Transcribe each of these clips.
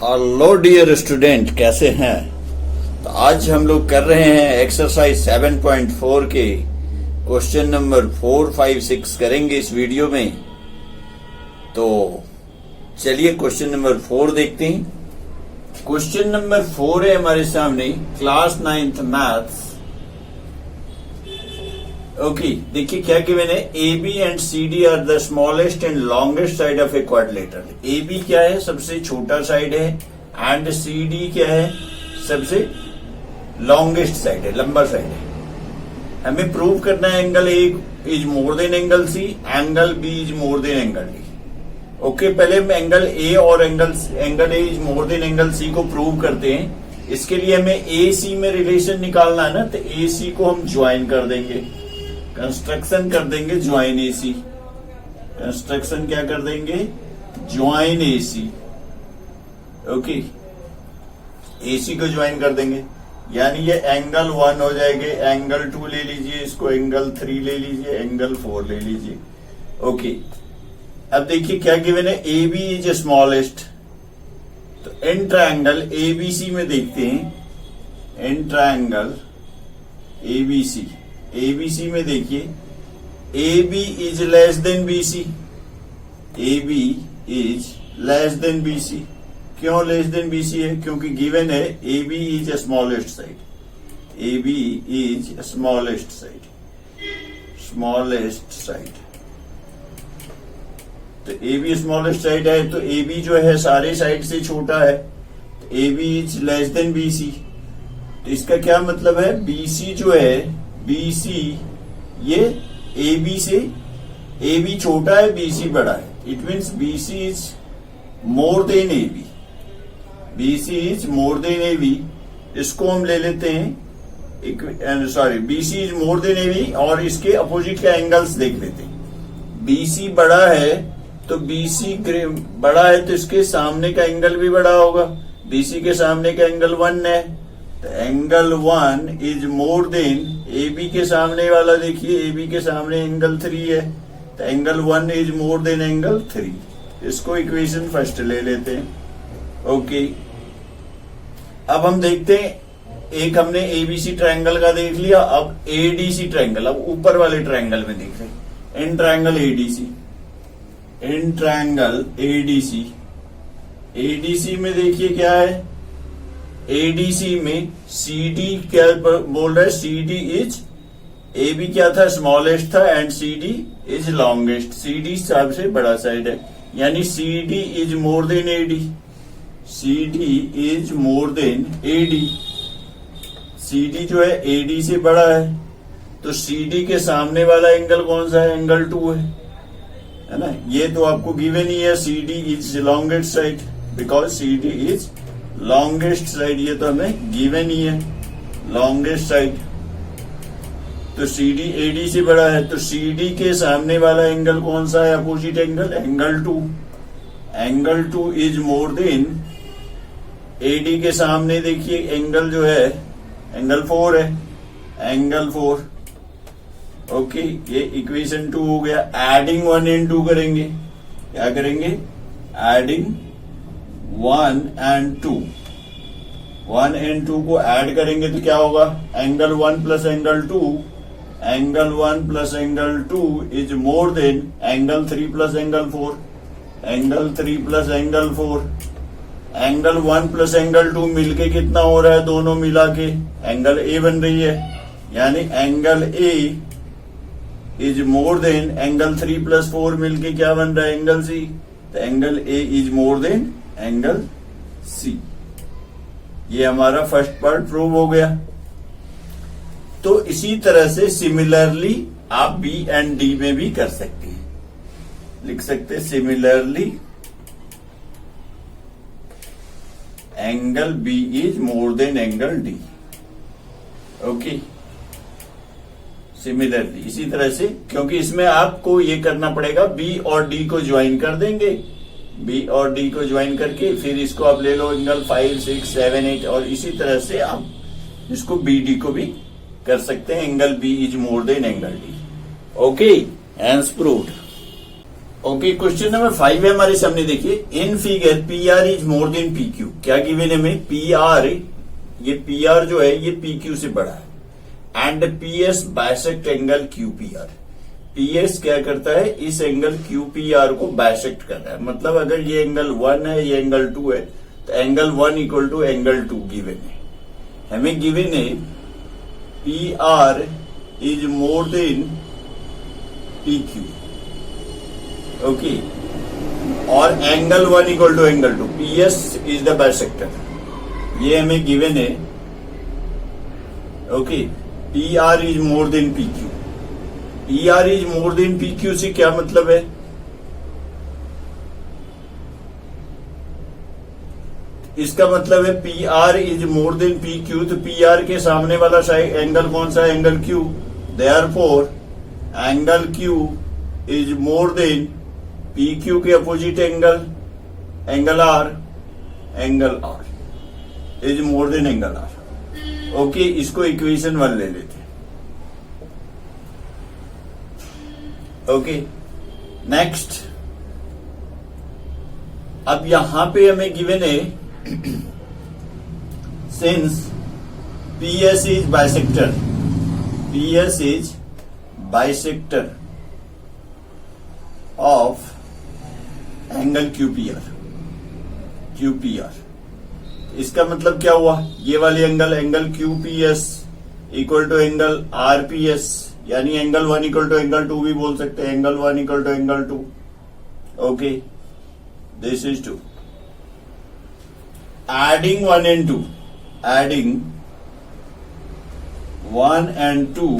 Hello dear student, कैसे हैं? तो आज हम लोग कर रहे हैं एक्सरसाइज 7.4 के क्वेश्चन नंबर 4, 5, 6 करेंगे इस वीडियो में। तो चलिए क्वेश्चन नंबर 4 देखते हैं। क्वेश्चन नंबर 4 है हमारे सामने, क्लास 9th मैथ्स। ओके, देखिए क्या गिवन है। A B and C D are the smallest and longest side of a quadrilateral. A B क्या है? सबसे छोटा साइड है। एंड सी डी क्या है? सबसे लॉन्गेस्ट साइड है, लंबा साइड है। हमें प्रूव करना है angle A is more than angle C, angle B is more than angle D. Okay, पहले हम एंगल ए और angle A is more than angle C को प्रूव करते हैं। इसके लिए हमें ए सी में रिलेशन निकालना है ना, तो ए सी को हम ज्वाइन कर देंगे, कंस्ट्रक्शन कर देंगे ज्वाइन एसी। कंस्ट्रक्शन क्या कर देंगे? Join AC. ओके, एसी को ज्वाइन कर देंगे, यानी ये एंगल 1 हो जाएंगे, एंगल 2 ले लीजिए, इसको एंगल 3 ले लीजिए, एंगल 4 ले लीजिए। ओके, अब देखिए क्या गिवन है। ए बी इज स्मॉलेस्ट, तो इन ट्रायंगल एबीसी में देखते हैं। इन ट्रायंगल एबीसी, एबीसी में देखिए, A B is less than B C. A B is less than B C. क्यों लेस देन बी सी है? क्योंकि गिवन है A B is smallest side. A B is smallest side, smallest side. तो A B smallest side है, तो A B जो है सारे साइड से छोटा है। तो A B is less than B C. तो इसका क्या मतलब है? बी सी जो है, BC ये AB से, AB छोटा है, BC बड़ा है। It means BC is more then AB। BC is more then AB। इसको हम ले लेते हैं, sorry, BC is more then AB और इसके अपोजिट के एंगल्स देख लेते हैं। BC बड़ा है, तो BC बड़ा है तो इसके सामने का एंगल भी बड़ा होगा। BC के सामने का एंगल 1 है, तो angle 1 is more then AB के सामने वाला। देखिए AB के सामने एंगल 3 है, तो angle 1 is more than angle 3। इसको इक्वेशन फर्स्ट ले लेते हैं। ओके, अब हम देखते हैं, एक हमने ABC ट्रायंगल का देख लिया, अब ADC ट्रायंगल, अब ऊपर वाले ट्रायंगल में देख रहे हैं। In triangle ADC, in triangle ADC, ADC में देखिए क्या है। ADC में CD क्या बोल रहा है? CD इज, AB क्या था? स्मॉलेस्ट था, and CD is longest. CD सबसे बड़ा साइड है, यानी CD is more then AD। CD is more then AD। CD जो है AD से बड़ा है, तो CD के सामने वाला एंगल कौन सा है? एंगल 2 है ना। ये तो आपको गिवन ही है, CD is longest side, because CD is longest side. ये तो हमें गिवन ही है, लॉन्गेस्ट साइड। तो CD AD से बड़ा है, तो CD के सामने वाला एंगल कौन सा है? Opposite angle, angle 2। Angle 2 is more then AD के सामने देखिए एंगल जो है, एंगल 4 है, एंगल 4। ओके, ये इक्वेशन 2 हो गया। एडिंग 1 एंड 2 करेंगे, क्या करेंगे? एडिंग 1 and 2, 1 and 2 को ऐड करेंगे तो क्या होगा? Angle 1 plus angle 2, angle 1 plus angle 2 is more than angle 3 plus angle 4, angle 3 plus angle 4। Angle 1 plus angle 2 मिलके कितना हो रहा है? दोनों मिला के एंगल A बन रही है, यानी angle A is more than angle 3 plus 4 मिलके क्या बन रहा है? Angle C। तो angle A is more than angle C। ये हमारा फर्स्ट पार्ट प्रूव हो गया। तो इसी तरह से सिमिलरली आप B एंड D में भी कर सकते हैं, लिख सकते हैं similarly angle B is more than angle D। Okay, similarly इसी तरह से, क्योंकि इसमें आपको ये करना पड़ेगा, B और D को ज्वाइन कर देंगे। B और D को ज्वाइन करके फिर इसको आप ले लो एंगल 5, 6, 7, 8, और इसी तरह से आप इसको BD को भी कर सकते हैं। Angle B is more than angle D। Okay, hence proved. Okay, question number 5 है हमारे सामने। देखिए, in figure P R is more than P Q. क्या गिवन है हमें? पी आर, ये पी आर जो है ये पी क्यू से बड़ा है। And P S bisect angle Q P are. P S क्या करता है? इस एंगल क्यू पी आर को बाइसेक्ट कर रहा है। मतलब अगर ये एंगल 1 है, ये एंगल 2 है, तो angle 1 equal to angle 2 given है। हमें गिवन है P R is more than P Q. Okay, और angle 1 equal to angle 2, P S is the bisector, ये हमें गिवन है। Okay, P R is more than P Q. P R is more than P Q से क्या मतलब है? इसका मतलब है P R is more than P Q, तो पी आर के सामने वाला साइड एंगल कौन सा है? Angle Q. Therefore angle Q is more than P Q के opposite angle, angle R is more than angle R. Okay, इसको equation 1 ले लेते हैं। ओके, नेक्स्ट, अब यहां पे हमें गिवन है since P S is bisector, P S is bisector of angle QPR, इसका मतलब क्या हुआ? ये वाली angle, angle QPS equal to angle RPS, यानी एंगल 1 इक्वल टू एंगल 2 भी बोल सकते हैं। Angle 1 equal to angle 2। Okay, this is 2। Adding 1 and 2, adding 1 and 2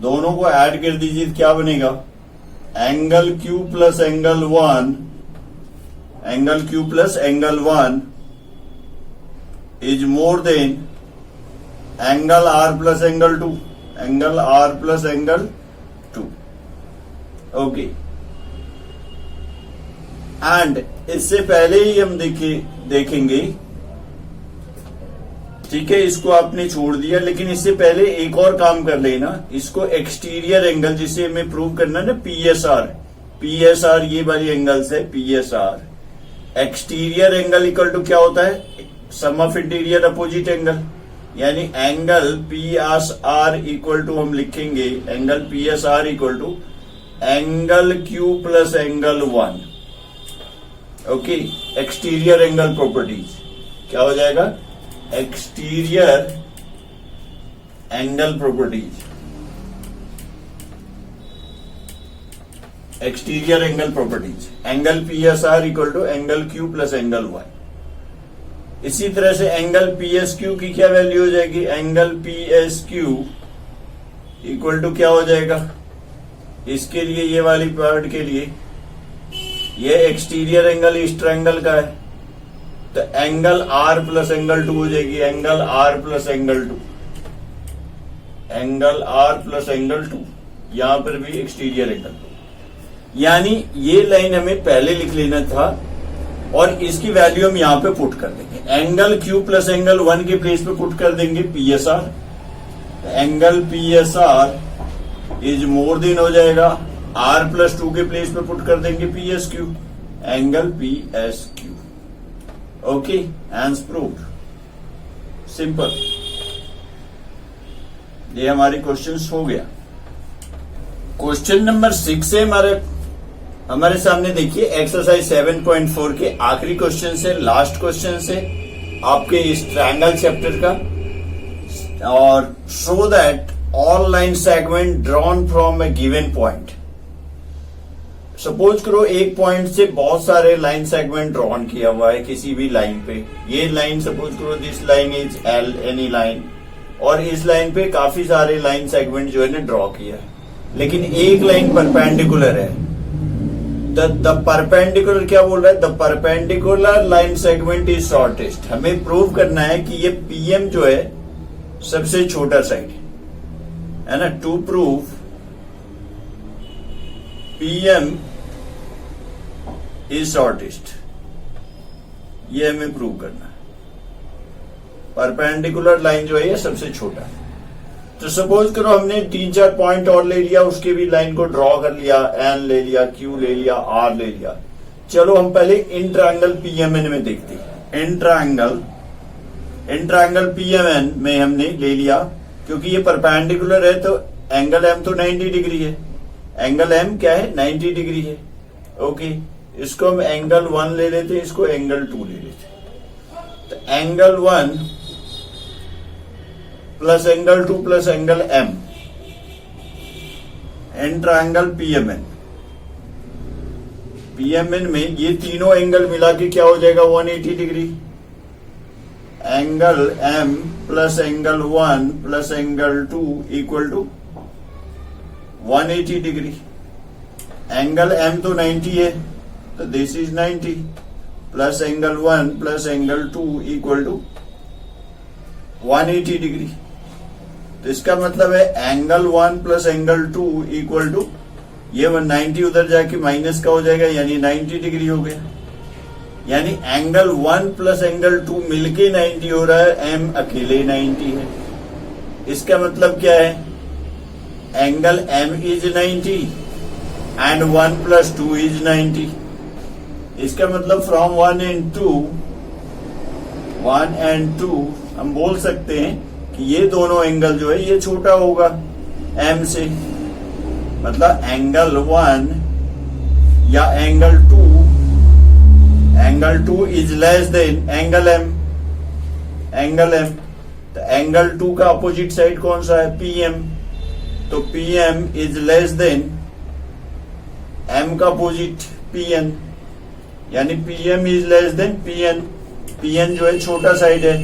दोनों को ऐड कर दीजिए, क्या बनेगा? Angle Q plus angle 1, angle Q plus angle 1 is more than angle R plus angle 2, angle R plus angle 2। Okay, and इससे पहले ही हम देखेंगे, ठीक है, इसको आपने छोड़ दिया, लेकिन इससे पहले एक और काम कर लेना। इसको एक्सटीरियर एंगल, जिसे हमें प्रूव करना ना, पीएसआर, पीएसआर ये वाली एंगल्स है, PSR. Exterior angle equal to क्या होता है? Sum of interior opposite angle, यानी एंगल पीएसआर इक्वल टू हम लिखेंगे, angle PSR equal to angle Q plus angle 1। Okay, exterior angle properties क्या हो जाएगा? Exterior angle properties, exterior angle properties, angle PSR equal to angle Q plus angle 1। इसी तरह से angle PS Q की क्या वैल्यू हो जाएगी? Angle PS Q equal to क्या हो जाएगा? इसके लिए, ये वाली पार्ट के लिए, ये एक्सटीरियर एंगल इस ट्रायंगल का है, तो एंगल आर प्लस एंगल 2 हो जाएगी, angle R plus angle 2, angle R plus angle 2, यहां पर भी एक्सटीरियर एंगल 2। यानी ये लाइन हमें पहले लिख लेना था और इसकी वैल्यू हम यहां पे पुट कर देंगे। एंगल क्यू प्लस एंगल 1 के प्लेस पे पुट कर देंगे PSR, angle PSR is more then हो जाएगा, आर प्लस 2 के प्लेस पे पुट कर देंगे PS Q, angle PS Q. Okay, answer proved, simple. ये हमारे क्वेश्चंस हो गया। क्वेश्चन नंबर 6 है हमारे सामने। देखिए, एक्सरसाइज 7.4 के आखिरी क्वेश्चन से, लास्ट क्वेश्चन से आपके इस ट्रायंगल चैप्टर का, और show that all line segment drawn from A given point. Suppose करो एक पॉइंट से बहुत सारे लाइन सेगमेंट ड्रॉन किया हुआ है किसी भी लाइन पे। ये लाइन, सपोज करो this line is L, any line, और इस लाइन पे काफी सारे लाइन सेगमेंट जो है ना ड्रॉ किया है, लेकिन एक लाइन परपेंडिकुलर है। द परपेंडिकुलर क्या बोल रहा है? The perpendicular line segment is shortest. हमें प्रूव करना है कि ये पीएम जो है सबसे छोटा साइड है ना। To prove PM is shortest, ये हमें प्रूव करना है। परपेंडिकुलर लाइन जो है ये सबसे छोटा है। तो सपोज करो हमने 3-4 पॉइंट और ले लिया, उसके भी लाइन को ड्रॉ कर लिया, एन ले लिया, क्यू ले लिया, आर ले लिया। चलो हम पहले इन ट्रायंगल पीएमएन में देखते हैं। इन ट्रायंगल पीएमएन में हमने ले लिया, क्योंकि ये परपेंडिकुलर है तो एंगल एम तो 90 डिग्री है। एंगल एम क्या है? 90 डिग्री है। ओके, इसको हम एंगल 1 ले लेते हैं, इसको एंगल 2 ले लेते हैं। तो angle 1 plus angle 2 plus angle M in triangle PMN. PMN में ये तीनों एंगल मिला के क्या हो जाएगा? 180 degree. Angle M plus angle 1 plus angle 2 equal to 180 degree. Angle M तो 90 है, तो this is 90 plus angle 1 plus angle 2 equal to 180 degree. तो इसका मतलब है angle 1 plus angle 2 equal to ये 190 उधर जाके माइनस का हो जाएगा, यानी 90 डिग्री हो गया। यानी एंगल 1 प्लस एंगल 2 मिलके 90 हो रहा है, एम अकेले 90 है। इसका मतलब क्या है? Angle M is 90 and 1 plus 2 is 90। इसका मतलब फ्रॉम 1 एंड 2 हम बोल सकते हैं कि ये दोनों एंगल जो है ये छोटा होगा एम से। मतलब एंगल 1 या angle 2 is less than angle M. तो एंगल 2 का अपोजिट साइड कौन सा है? पीएम। तो PM is less than M का अपोजिट पीएन, यानी PM is less than PN. PN जो है छोटा साइड है।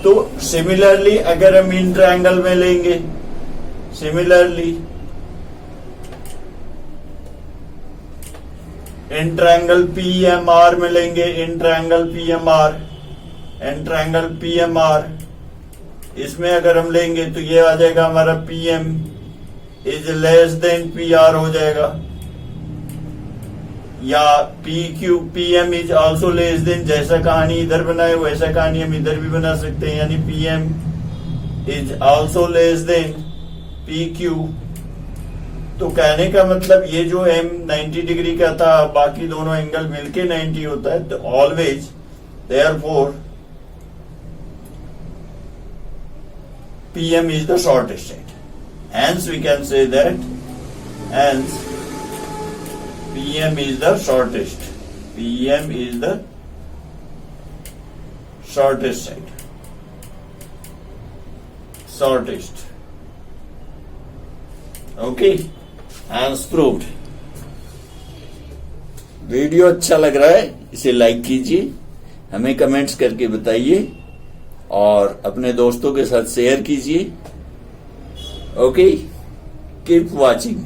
तो सिमिलरली अगर हम इन ट्रायंगल में लेंगे, सिमिलरली इन ट्रायंगल पीएमआर में लेंगे, इन ट्रायंगल पीएमआर इसमें अगर हम लेंगे तो ये आ जाएगा हमारा PM is less then PR हो जाएगा, या PM is also less than. जैसा कहानी इधर बनाए वैसा कहानी हम इधर भी बना सकते हैं, यानी PM is also less than PQ. तो कहने का मतलब ये जो एम 90 डिग्री का था, बाकी दोनों एंगल मिलके 90 होता है। तो always therefore PM is the shortest side. Hence we can say that hence PM is the shortest. PM is the shortest side. Shortest. Okay. Hence proved. Video अच्छा लग रहा है इसे लाइक कीजिए, हमें कमेंट्स करके बताइए और अपने दोस्तों के साथ शेयर कीजिए। Okay, keep watching.